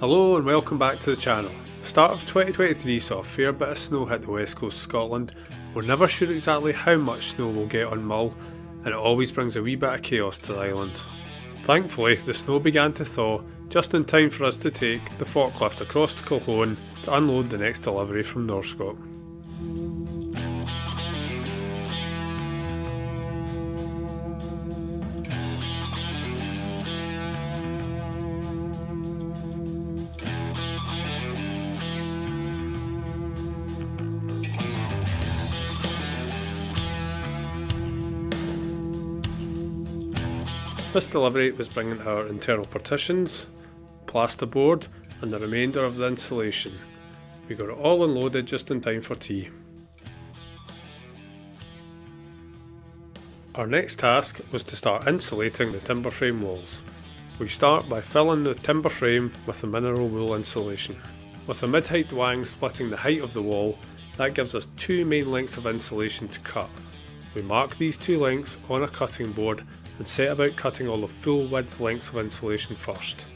Hello and welcome back to the channel. The start of 2023 saw a fair bit of snow hit the west coast of Scotland. We're never sure exactly how much snow we'll get on Mull, and it always brings a wee bit of chaos to the island. Thankfully, the snow began to thaw just in time for us to take the forklift across to Culhone to unload the next delivery from Norskott. This delivery was bringing our internal partitions, plasterboard and the remainder of the insulation. We got it all unloaded just in time for tea. Our next task was to start insulating the timber frame walls. We start by filling the timber frame with the mineral wool insulation. With a mid-height dwang splitting the height of the wall, that gives us two main lengths of insulation to cut. We mark these two lengths on a cutting board and set about cutting all the full width lengths of insulation first.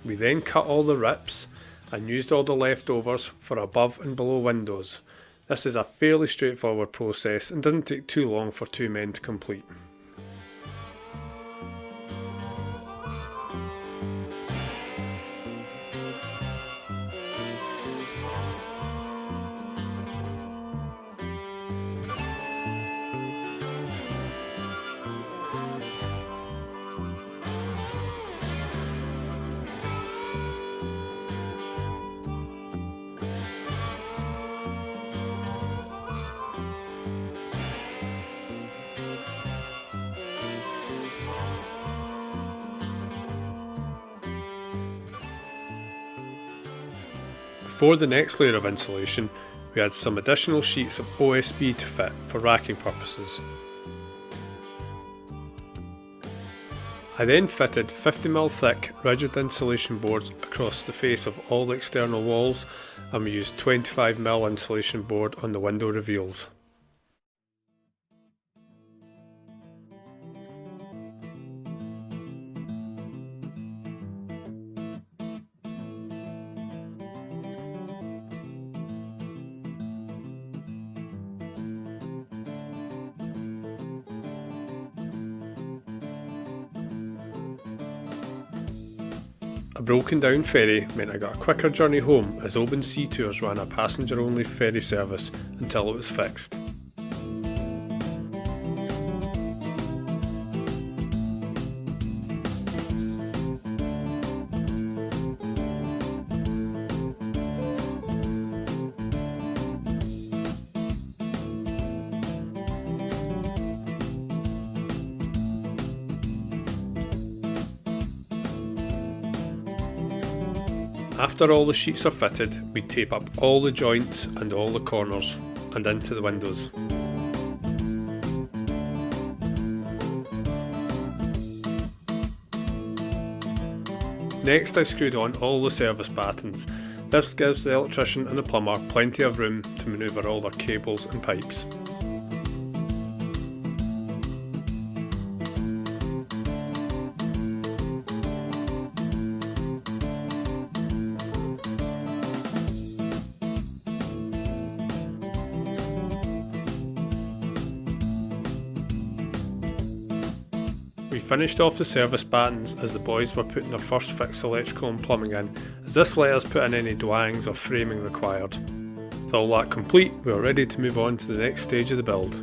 We then cut all the rips and used all the leftovers for above and below windows. This is a fairly straightforward process and doesn't take too long for two men to complete. For the next layer of insulation, we had some additional sheets of OSB to fit for racking purposes. I then fitted 50mm thick rigid insulation boards across the face of all the external walls, and we used 25mm insulation board on the window reveals. A broken down ferry meant I got a quicker journey home as Oban Sea Tours ran a passenger only ferry service until it was fixed. After all the sheets are fitted, we tape up all the joints and all the corners and into the windows. Next I screwed on all the service battens. This gives the electrician and the plumber plenty of room to manoeuvre all their cables and pipes. We finished off the service battens as the boys were putting their first fixed electrical and plumbing in, as this let us put in any dwangs or framing required. With all that complete, we were ready to move on to the next stage of the build.